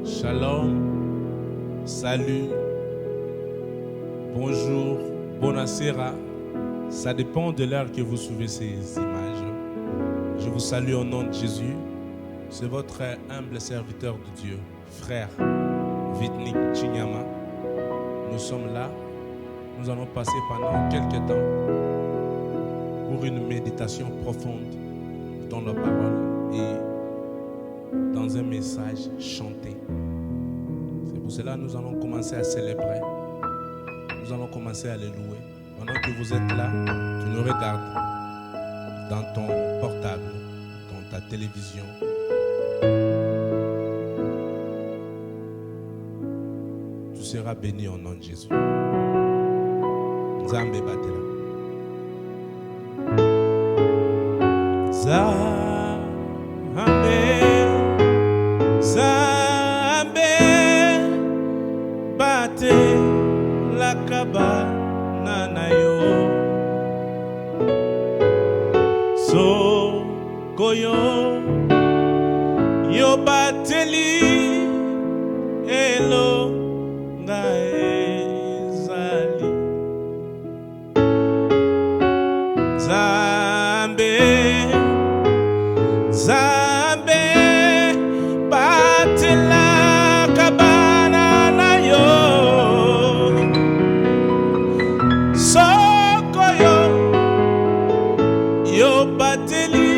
Shalom, salut, bonjour, buonasera. Ça dépend de l'heure que vous suivez ces images. Je vous salue au nom de Jésus. C'est votre humble serviteur de Dieu, frère Vitnik Chinyama. Nous sommes là. Nous allons passer pendant quelques temps pour une méditation profonde dans la parole et dans un message chanté. C'est pour cela que nous allons commencer à célébrer. Nous allons commencer à les louer. Pendant que vous êtes là, tu nous regardes dans ton portable, dans ta télévision. Tu seras béni au nom de Jésus. Nzambe batela. Zambe bate la cabana na yo. So koyo yo bateli elo ngaezali. Zambe bate la cabana na yo. Soko yo bateli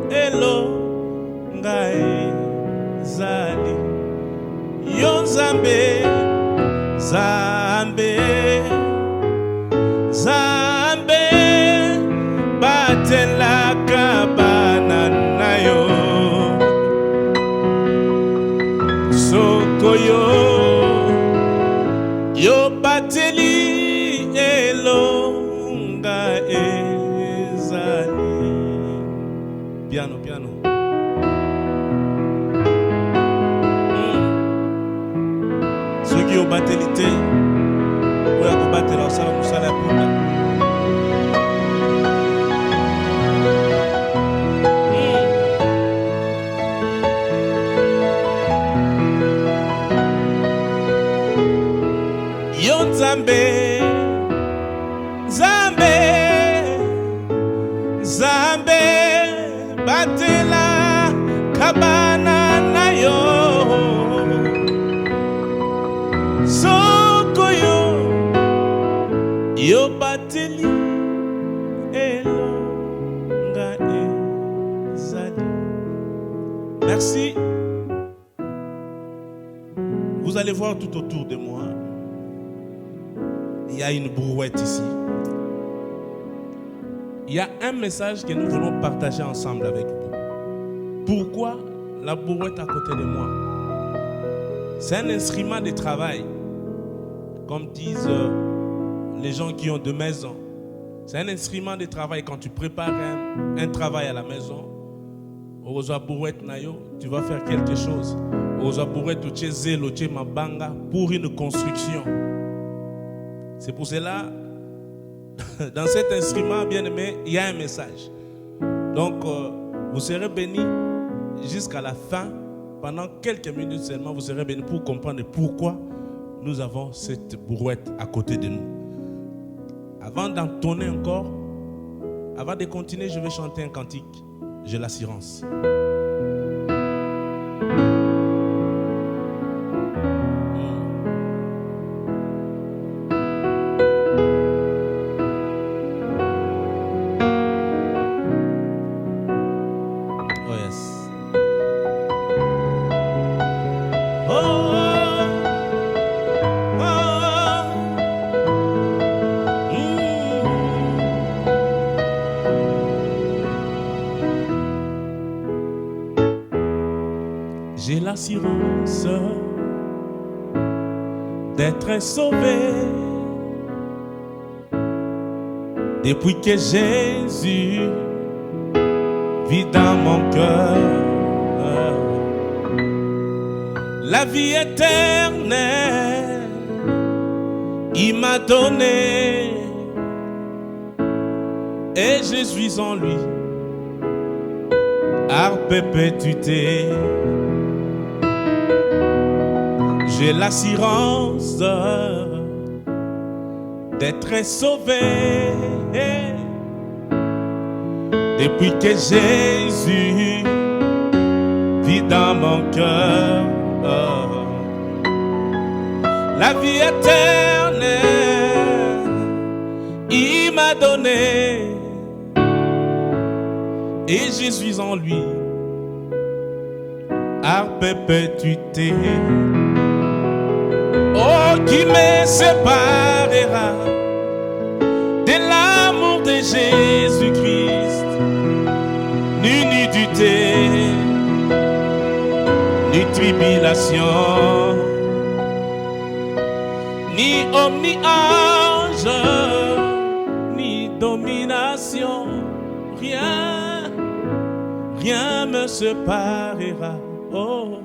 elo ngae zali. Yo Zambe bate la cabana na yo. Soko yo bateli elo ngae zali. Piano. Ceux qui ont bateli te, ou ya ko batela osala musala ya punda. Zambe bate la cabana na yo. Soko yo bateli elo ngae zali. Merci. Vous allez voir tout autour de moi. Il y a une brouette ici. Il y a un message que nous voulons partager ensemble avec vous. Pourquoi la brouette à côté de moi? C'est un instrument de travail. Comme disent les gens qui ont deux maisons. C'est un instrument de travail quand tu prépares un travail à la maison. Tu vas faire quelque chose. Pour une construction. C'est pour cela, dans cet instrument, bien aimé, il y a un message. Donc, vous serez bénis jusqu'à la fin. Pendant quelques minutes seulement, vous serez bénis pour comprendre pourquoi nous avons cette brouette à côté de nous. Avant d'entonner encore, avant de continuer, je vais chanter un cantique. J'ai l'assurance. J'ai l'assurance d'être sauvé depuis que Jésus vit dans mon cœur. La vie éternelle, il m'a donné et je suis en lui à perpétuité. J'ai l'assurance d'être sauvé depuis que Jésus vit dans mon cœur. La vie éternelle, il m'a donné, et je suis en lui à perpétuité. Oh, qui me séparera de l'amour de Jésus-Christ? Ni nudité, ni tribulation, ni homme, ni ange, ni domination. Rien, rien me séparera, oh,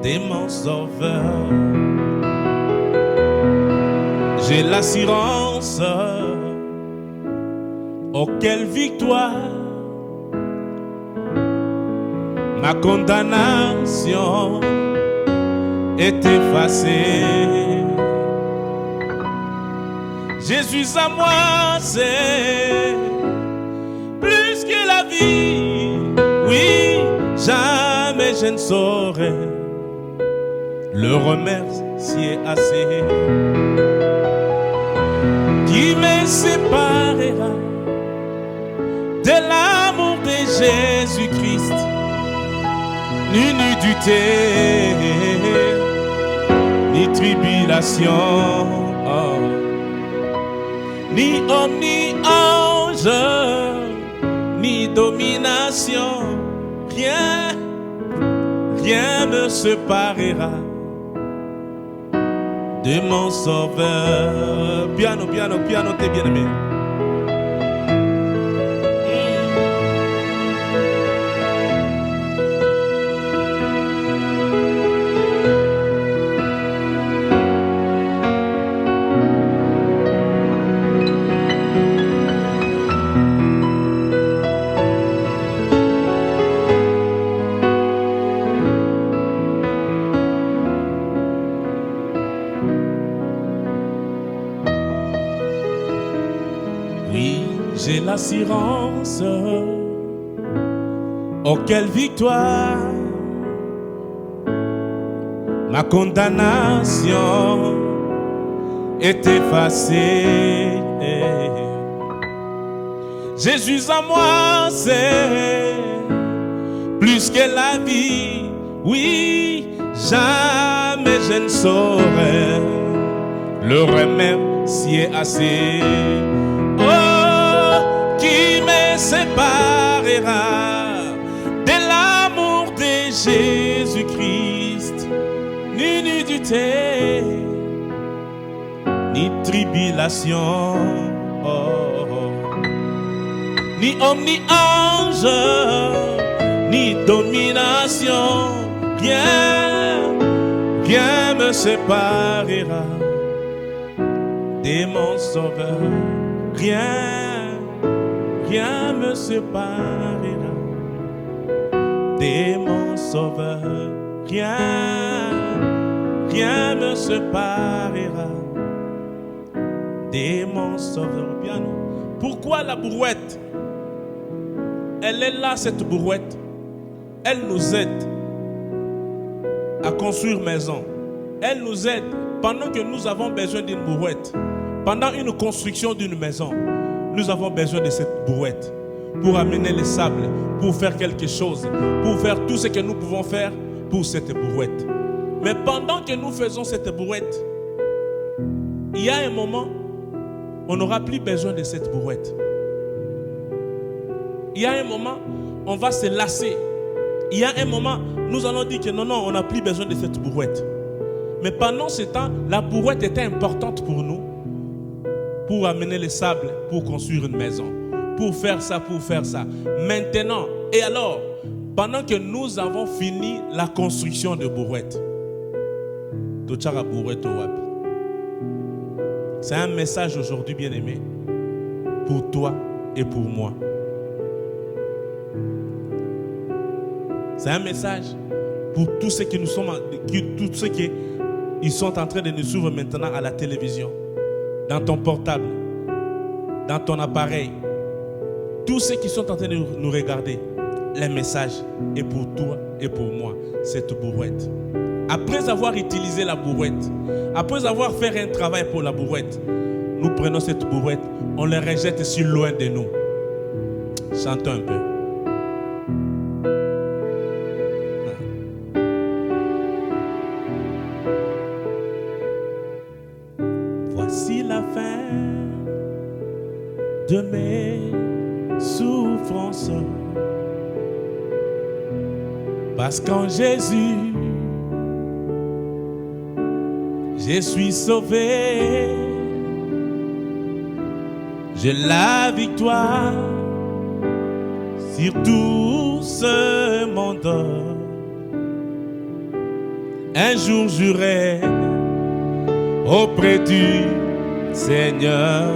de mon sauveur. J'ai l'assurance, oh quelle victoire. Ma condamnation est effacée. Jésus à moi, c'est plus que la vie. Oui, jamais je ne saurais le remercier assez. Qui me séparera de l'amour de Jésus-Christ? Ni nudité, ni tribulation, oh, ni homme, ni ange, ni domination. Rien, rien me séparera de mon sauveur. Piano, piano, piano, t'es bien aimé. J'ai l'assurance, oh quelle victoire. Ma condamnation est effacée. Jésus à moi, c'est plus que la vie. Oui, jamais je ne saurais le remercier assez. Qui me séparera de l'amour de Jésus-Christ? Ni nudité, ni tribulation, oh, oh, ni homme, ni ange, ni domination. Rien, rien me séparera de mon sauveur. Rien, rien me séparera de mon sauveur. Rien, rien me séparera de mon sauveur. Piano. Pourquoi la brouette? Elle est là, cette brouette. Elle nous aide à construire maison. Elle nous aide pendant que nous avons besoin d'une brouette. Pendant une construction d'une maison, nous avons besoin de cette brouette pour amener les sables, pour faire quelque chose, pour faire tout ce que nous pouvons faire pour cette brouette. Mais pendant que nous faisons cette brouette, il y a un moment, on n'aura plus besoin de cette brouette. Il y a un moment, on va se lasser. Il y a un moment, nous allons dire que non, on n'a plus besoin de cette brouette. Mais pendant ce temps, la brouette était importante pour nous, pour amener les sables, pour construire une maison, pour faire ça, pour faire ça. Maintenant, et alors, pendant que nous avons fini la construction de brouette, c'est un message aujourd'hui, bien-aimé, pour toi et pour moi. C'est un message pour tous ceux qui nous sont, tous ceux qui ils sont en train de nous suivre maintenant à la télévision, dans ton portable, dans ton appareil. Tous ceux qui sont en train de nous regarder, les messages est pour toi et pour moi, cette brouette. Après avoir utilisé la brouette, après avoir fait un travail pour la brouette, nous prenons cette brouette, on la rejette si loin de nous. Chantons un peu. Voici la fin de mes souffrances, parce qu'en Jésus, je suis sauvé. J'ai la victoire sur tout ce monde. Un jour j'irai auprès du Seigneur.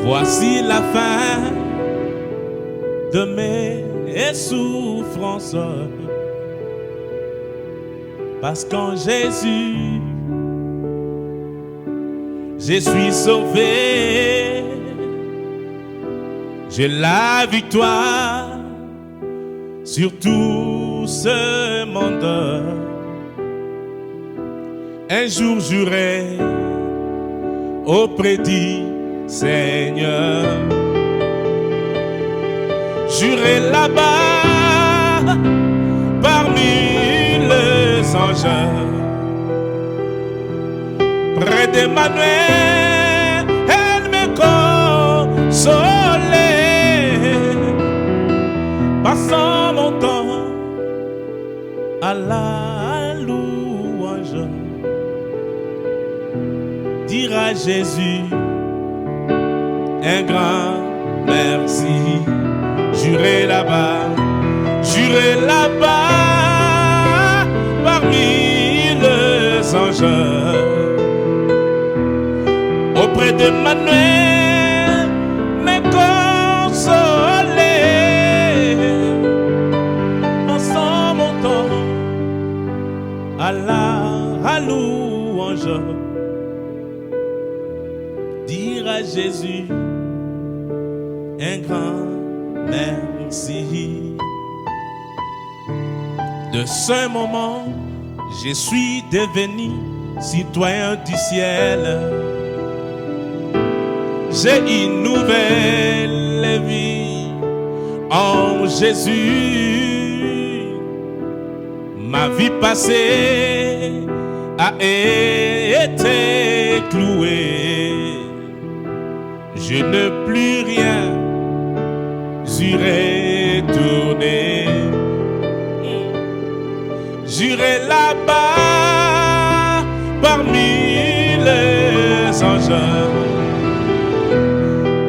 Voici la fin de mes souffrances, parce qu'en Jésus, je suis sauvé. J'ai la victoire sur tout ce monde. Un jour j'irai auprès du Seigneur. J'irai là-bas parmi les anges, près d'Emmanuel, elle me consolait, passant mon temps à la louange, dire à Jésus un grand merci. J'irai là-bas parmi les anges, auprès d'Emmanuel, me consoler, passant mon temps à la louange, dire à Jésus un grand merci. De ce moment, je suis devenu citoyen du ciel. J'ai une nouvelle vie en Jésus. Ma vie passée a été clouée. Je ne plus rien retourner. J'irai là-bas parmi les anges,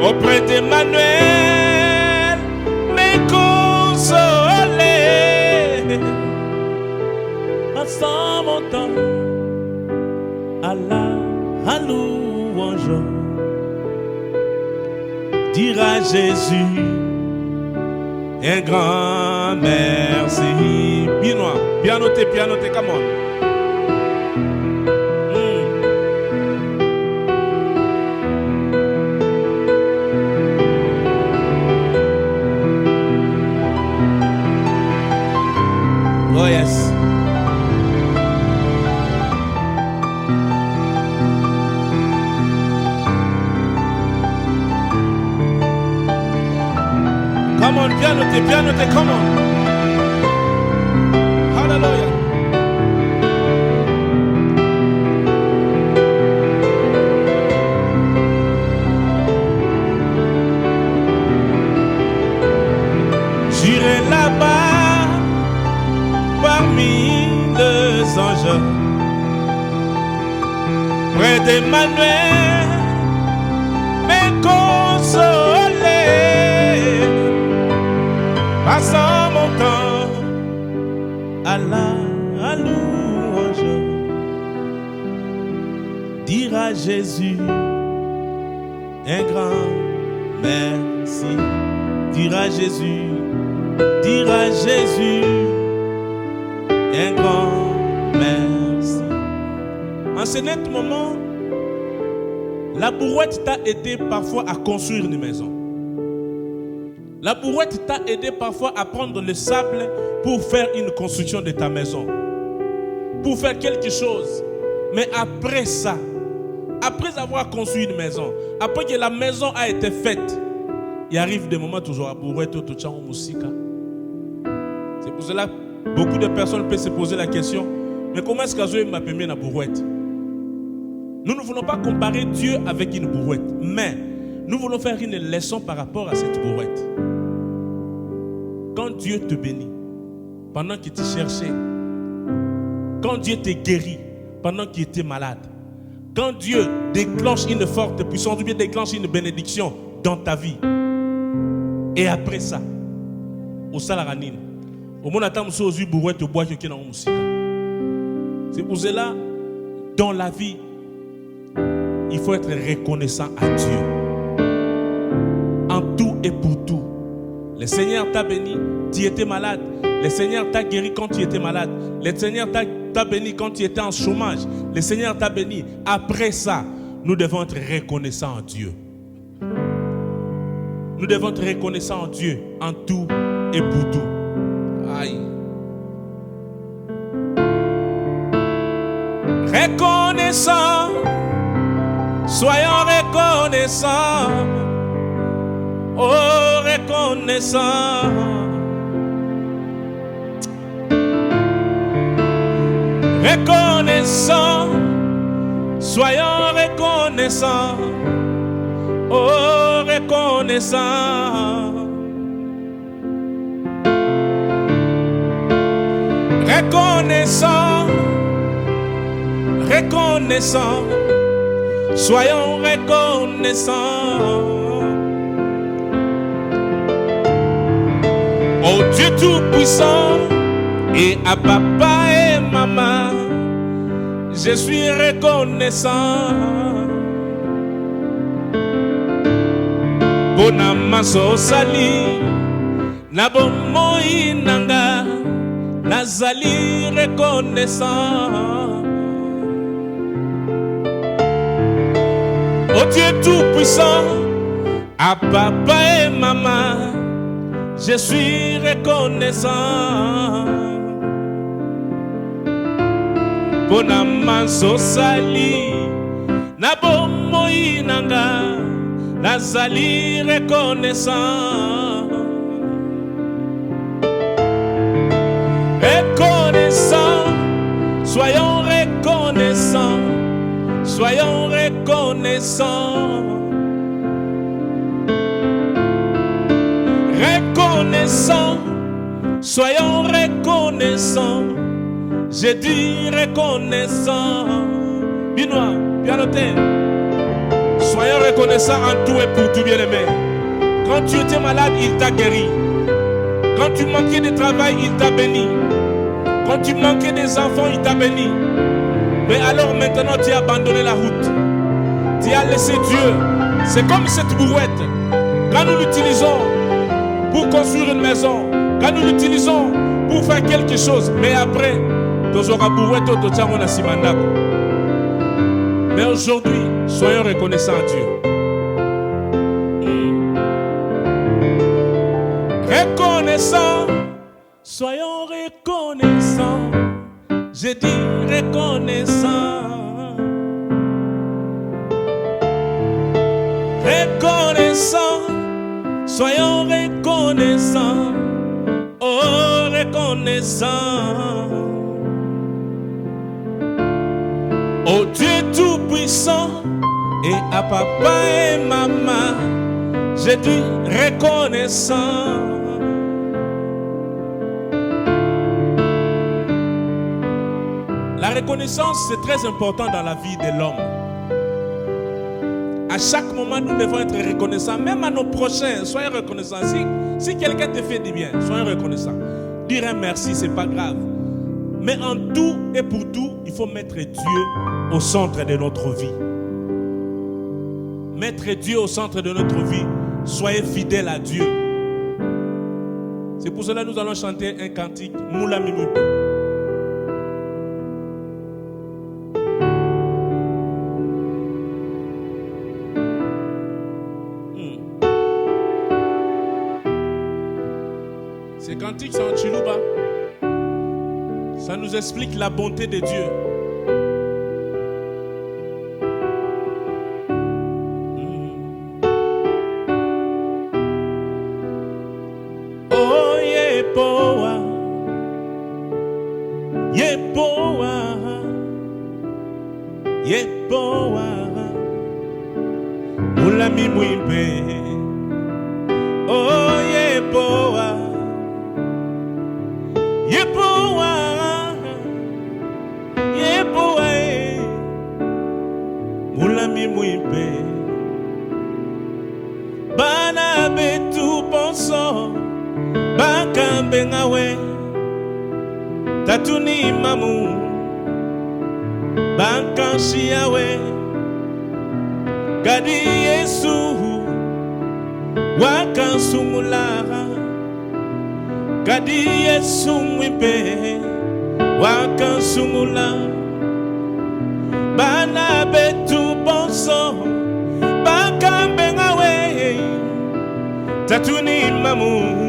auprès d'Emmanuel, me consoler, passant mon temps à la louange, dire à Jésus un grand merci. Bien noté, come on. Oh yes. Come on, bien noté, come on. Hallelujah. J'irai là-bas parmi les anges, près d'Emmanuel, me consoler, passant mon temps à la louange, dire à Jésus un grand merci, dire à Jésus dire à Jésus un grand merci. En ce net moment, la brouette t'a aidé parfois à construire une maison. La brouette t'a aidé parfois à prendre le sable pour faire une construction de ta maison, pour faire quelque chose. Mais après ça, après avoir construit une maison, après que la maison a été faite, il arrive des moments toujours à brouette tout ça en musique. C'est pour cela que beaucoup de personnes peuvent se poser la question, mais comment est-ce que je m'appelle la brouette? Nous ne voulons pas comparer Dieu avec une brouette, mais nous voulons faire une leçon par rapport à cette brouette. Quand Dieu te bénit, pendant qu'il te cherchait, quand Dieu te guérit, pendant qu'il était malade, quand Dieu déclenche une forte puissance, Dieu déclenche une bénédiction dans ta vie, et après ça, au salaranine, au moment où tu as brouette, tu bois qui est dans la musique. C'est pour cela, dans la vie, il faut être reconnaissant à Dieu. En tout et pour tout. Le Seigneur t'a béni, tu étais malade. Le Seigneur t'a guéri quand tu étais malade. Le Seigneur t'a béni quand tu étais en chômage. Le Seigneur t'a béni. Après ça, nous devons être reconnaissants à Dieu. Nous devons être reconnaissants à Dieu en tout et pour tout. Aïe. Reconnaissants. Soyons reconnaissants, oh reconnaissants. Reconnaissants, soyons reconnaissants, oh reconnaissants. Reconnaissants, reconnaissants. Soyons reconnaissants. Oh Dieu Tout-Puissant, et à papa et maman, je suis reconnaissant. Bonamaso sali, nabomo inanga, nazali reconnaissant. Oh Dieu Tout-Puissant, à papa et maman, je suis reconnaissant. Bonamaso sali, nabomo inanga, nazali reconnaissant. Reconnaissant, soyons reconnaissants. Soyons reconnaissants. Reconnaissants. Soyons reconnaissants. J'ai dit reconnaissants. Binois, pianoté. Soyons reconnaissants en tout et pour tout, bien-aimé. Quand tu étais malade, il t'a guéri. Quand tu manquais de travail, il t'a béni. Quand tu manquais des enfants, il t'a béni. Mais alors maintenant tu as abandonné la route. Tu as laissé Dieu. C'est comme cette brouette. Quand nous l'utilisons pour construire une maison, quand nous l'utilisons pour faire quelque chose, mais après, mais aujourd'hui, soyons reconnaissants à Dieu. Reconnaissants, soyons reconnaissants. J'ai dit reconnaissant. Reconnaissant, soyons reconnaissants. Oh, reconnaissant. Oh Dieu Tout-Puissant, et à papa et maman, j'ai dit reconnaissant. La reconnaissance, c'est très important dans la vie de l'homme. À chaque moment, nous devons être reconnaissants, même à nos prochains. Soyez reconnaissants. Si quelqu'un te fait du bien, soyez reconnaissants. Dire un merci, c'est pas grave. Mais en tout et pour tout, il faut mettre Dieu au centre de notre vie. Mettre Dieu au centre de notre vie. Soyez fidèles à Dieu. C'est pour cela que nous allons chanter un cantique Moula Mimoupe. Ces cantiques sont en Chiluba. Ça nous explique la bonté de Dieu. Oh, Yepoa, Yepoa, Yepoa, Moulami Mouimpe. Oh, Yepoa, Yepoa, Yepoa, Moulami Mouimpe. Bana betu ponso, Bakambe ngawe, Tatuni mamu, Bankanshi yawe, Gadi Yesu, Wakansumulaha, Gadi Yesu mwipe, Wakansumula, Bana betu bonso, Bakambe ngawe, Tatuni mamu,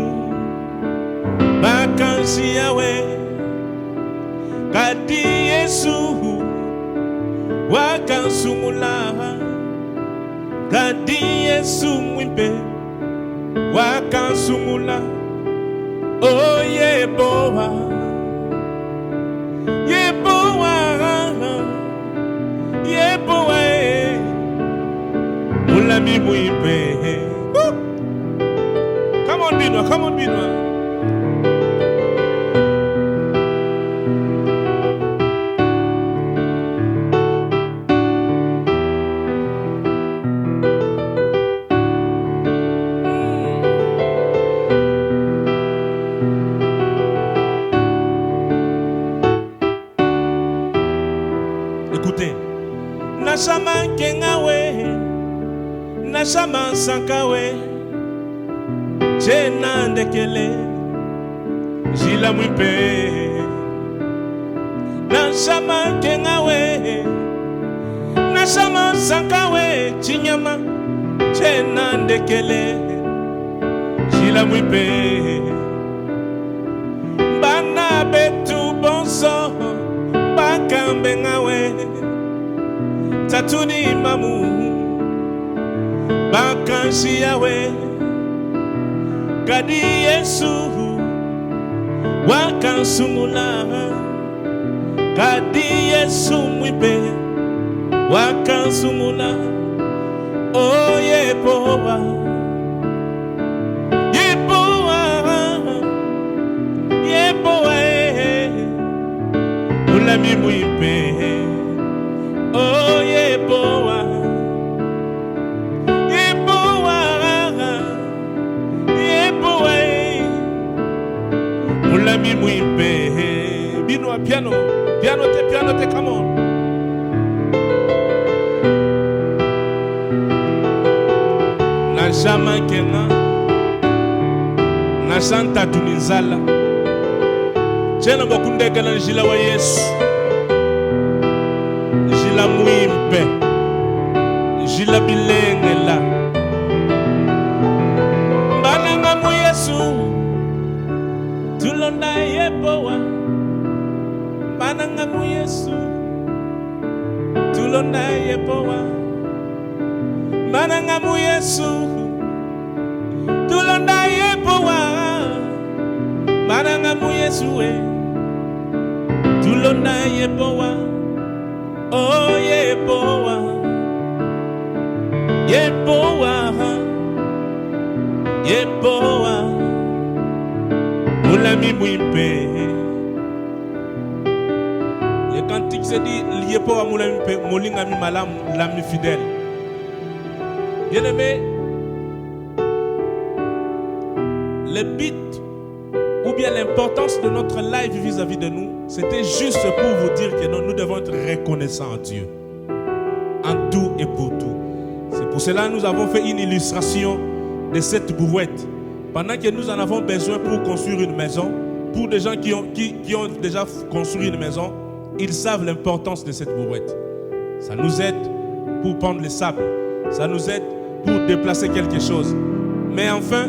Bakanshi yawe, Gadi Yesu, Wakansumulaha, Gadi Yesu mwipe, Wakansumula. Oh Yepoa, Yepoa, Yepoa, Moulami mwipe. Come on, Binois, come on, Binois. Écoutez, Nashama Kengawe, Nashama Sankawe, Jena Ndekele, Jila Mwipe. Nashama Kengawe, Nashama Sankawe, Chinyama, Jena Ndekele, Jila Mwipe. Bana betu bonso, Bakambe ngawe, Tatuni mamu, Bakanshi yawe, Gadi Yesu, Wakansumula, Gadi Yesu mwipe, Wakansumula. Oh Yepoa, Yepoa, Yepoa, Moulami mwipe. Oh Yepoa, Yepoa, Yepoa, Moulami mwipe. Binois, piano, piano te, come on. Na jama kena, na santa tunizala. Jena bokunde gala jila wa Yesu. Jila muimpe, jila bilengela. Bananga mu Yesu, tulonda Yepoa. Bananga mu Yesu, tulonda Yepoa. Bananga mu Yesu, tulonda Yepoa. Bananga mu Yesu, tulonda Yepoa. Oh Yepoa, Yepoa, Yepoa, Moulami mwipe. Le cantique se dit Yepoa Moulami mwipe, Molinga mi malam, l'ami fidèle. Bien aimé, le but ou bien l'importance de notre live vis-à-vis de nous, c'était juste pour vous dire que nous devons être reconnaissants à Dieu en tout et pour tout. C'est pour cela que nous avons fait une illustration de cette brouette Pendant que nous en avons besoin pour construire une maison, pour des gens qui ont déjà construit une maison, ils savent l'importance de cette brouette. Ça nous aide pour prendre le sable. Ça nous aide pour déplacer quelque chose. Mais enfin,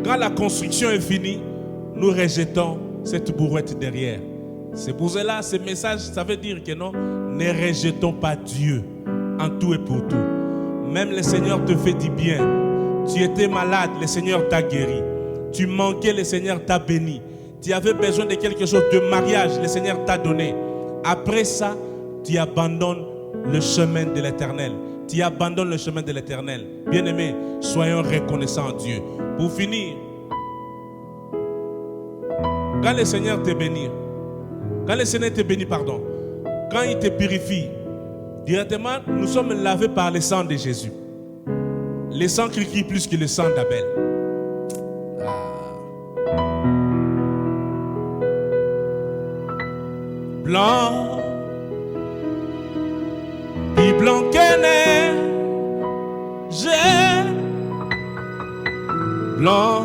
quand la construction est finie, nous rejetons cette brouette derrière. C'est pour cela, ce message, ça veut dire que non, ne rejetons pas Dieu en tout et pour tout. Même le Seigneur te fait du bien. Tu étais malade, le Seigneur t'a guéri. Tu manquais, le Seigneur t'a béni. Tu avais besoin de quelque chose, de mariage, le Seigneur t'a donné. Après ça, tu abandonnes le chemin de l'Éternel. Tu abandonnes le chemin de l'Éternel. Bien-aimés, soyons reconnaissants à Dieu. Pour finir, quand le Seigneur te bénit, quand il te purifie, directement, nous sommes lavés par le sang de Jésus. Le sang qui crie plus que le sang d'Abel. Blanc, puis blanc qu'elle est, j'ai blanc,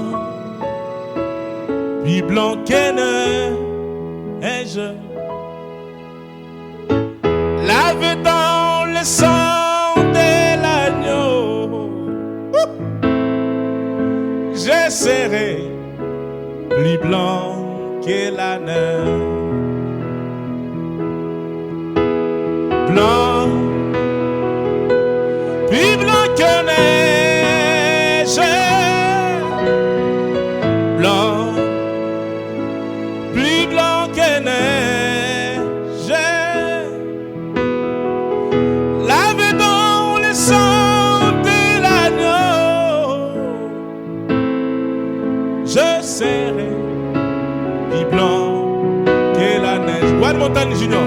puis blanc qu'elle est, et je lave dans le sang de l'agneau. Je serai plus blanc que la neige. Blanc, plus blanc que neige. Blanc, plus blanc que neige. Lave dans le sang de l'agneau. Je serai plus blanc que la neige. One Montagne Junior.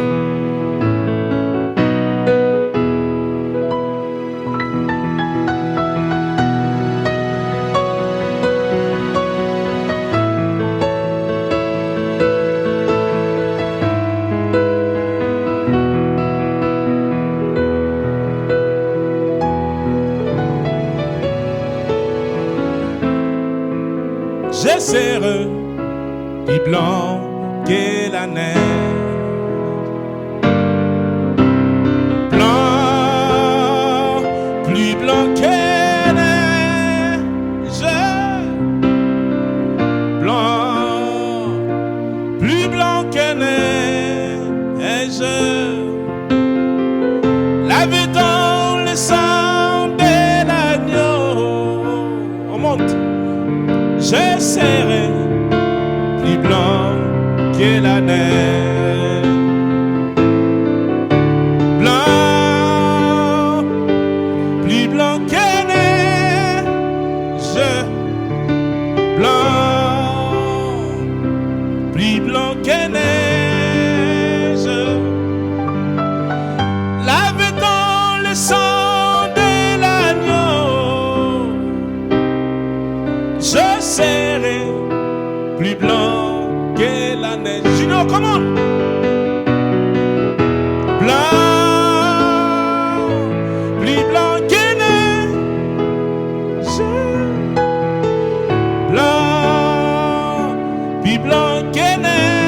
Je serai plus blanc que la neige. Blanc, plus blanc que neige. Blanc, plus blanc que neige. Lavé dans le sang de l'agneau. On monte. Je serai plus blanc que la neige. Blanc, plus blanc que neige. Blanc, plus blanc que neige. Lavé dans le sang de l'agneau. Je serai plus blanc que la neige. Junior, comment? Blanc, plus blanc que neige. Blanc, plus blanc que neige.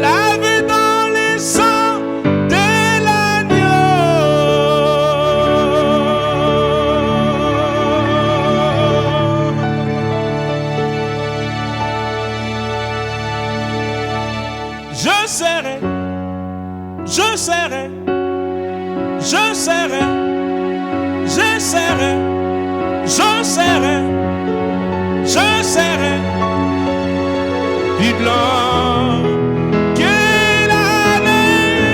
Lavé dans le sang de l'agneau. Je serai, je serai, je serai, je serai, je serai, je serai plus blanc que la neige.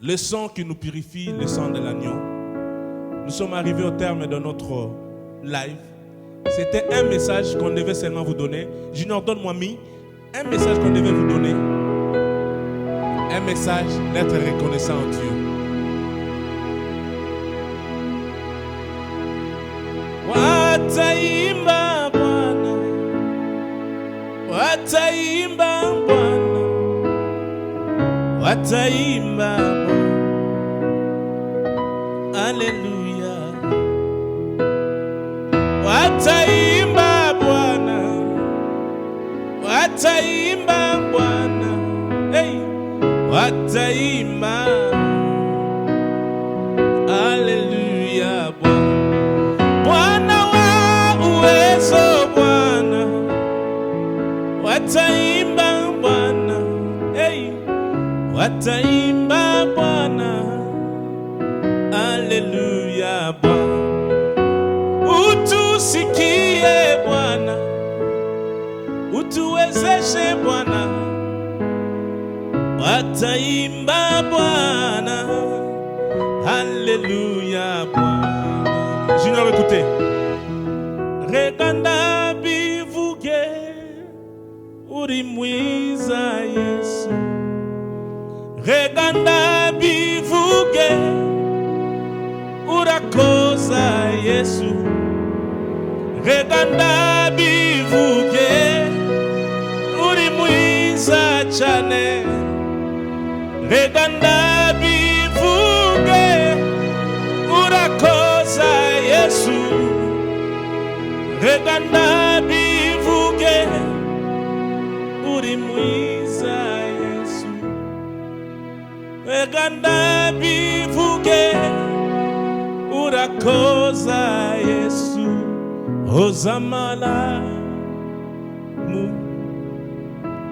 Le sang qui nous purifie, le sang de l'agneau. Nous sommes arrivés au terme de notre live. C'était un message qu'on devait seulement vous donner. Junior, donne-moi un message qu'on devait vous donner. Un message d'être reconnaissant en Dieu. Wataimba Bwana, wataimba Bwana, wataimba Haleluya, wataimba Bwana, wataimba Bwana, hey, wataimba Haleluya, Bwana wa uwezo Bwana, wataimba Bwana, hey, wataimba Bwana Haleluya, Bwana utusikie Bwana, utuwezeshe Bwana, wataimba Bwana Haleluya, Bwana. Junior, écoutez. Reganda bivuge uri mwiza Yesu, reganda bivuge urakoza Yesu, reganda bivuge uri mwiza cyane, reganda bivuge urakoza Yesu, reganda bivuge uri mwiza Yesu, reganda bivuge urakoza Yesu, ozamala mu,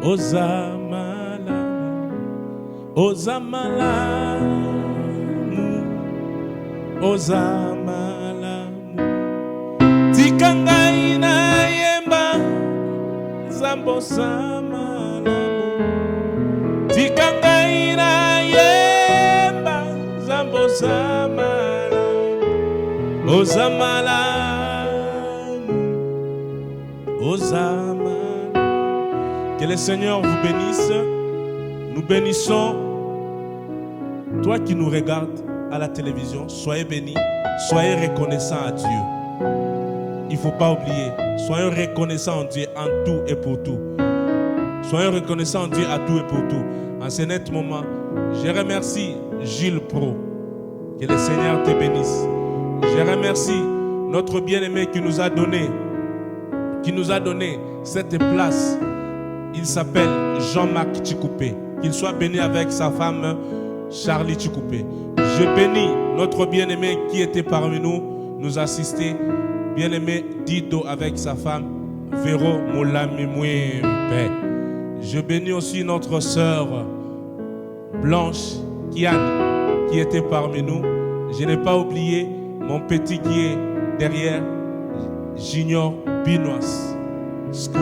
ozamala mu, ozamala mu, ozamala mu, tikanga ina yemba zambo samala mu, tikanga ina yemba zambo samala mu, ozamala mu, ozamala. Que le Seigneur vous bénisse. Nous bénissons. Toi qui nous regardes à la télévision, soyez bénis, soyez reconnaissants à Dieu. Il ne faut pas oublier, soyons reconnaissants en Dieu en tout et pour tout. Soyons reconnaissants en Dieu à tout et pour tout. En ce net moment, je remercie Gilles Pro. Que le Seigneur te bénisse. Je remercie notre bien-aimé qui nous a donné cette place. Il s'appelle Jean-Marc Tchikoupé. Qu'il soit béni avec sa femme Charlie Tchikoupé. Je bénis notre bien-aimé qui était parmi nous assister. Bien-aimé Dido avec sa femme Véro Moulami Mouimpe. Je bénis aussi notre sœur Blanche Kian qui était parmi nous. Je n'ai pas oublié mon petit qui est derrière, Junior Binois School.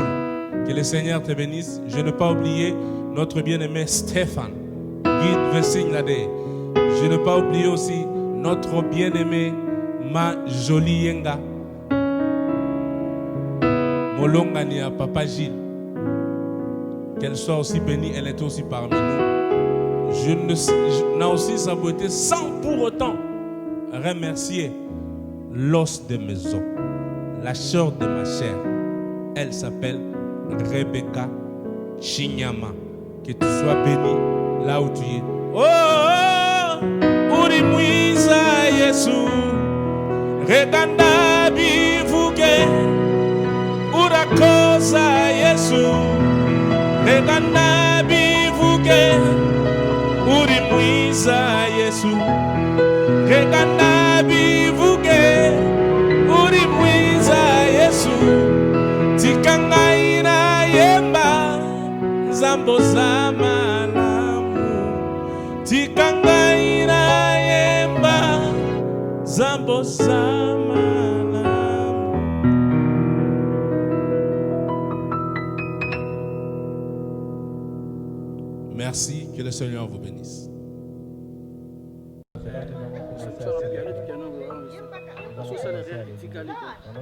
Que le Seigneur te bénisse. Je n'ai pas oublié notre bien-aimé Stéphane Guide Vessignade. Je n'ai pas oublié aussi notre bien-aimé Ma Jolie Yenga Molongania Papa Gilles. Qu'elle soit aussi bénie, elle est aussi parmi nous. Je n'ai aussi sa beauté sans pour autant remercier l'os de mes os, la chair de ma chair. Elle s'appelle Rebecca Chinyama. Que tu sois béni là où tu es. Oh, uri mwiza Yesu, reganda bivuge urakoza Yesu, reganda bivuge uri mwiza Yesu, reganda bivuge uri mwiza Yesu, tikanga ina yemba zambo zamalamu, tikanga ina yemba zambo zamalamu. Merci, que le Seigneur vous bénisse. Pendant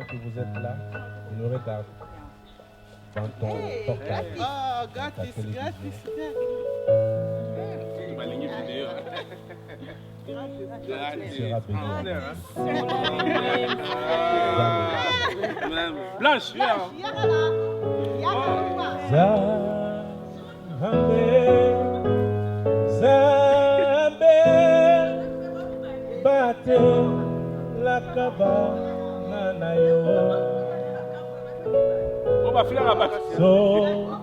que vous êtes là, vous nous regardez dans ton portable. Ah, gratis. Blanche, viens. la cabana na yo. On va faire la base. So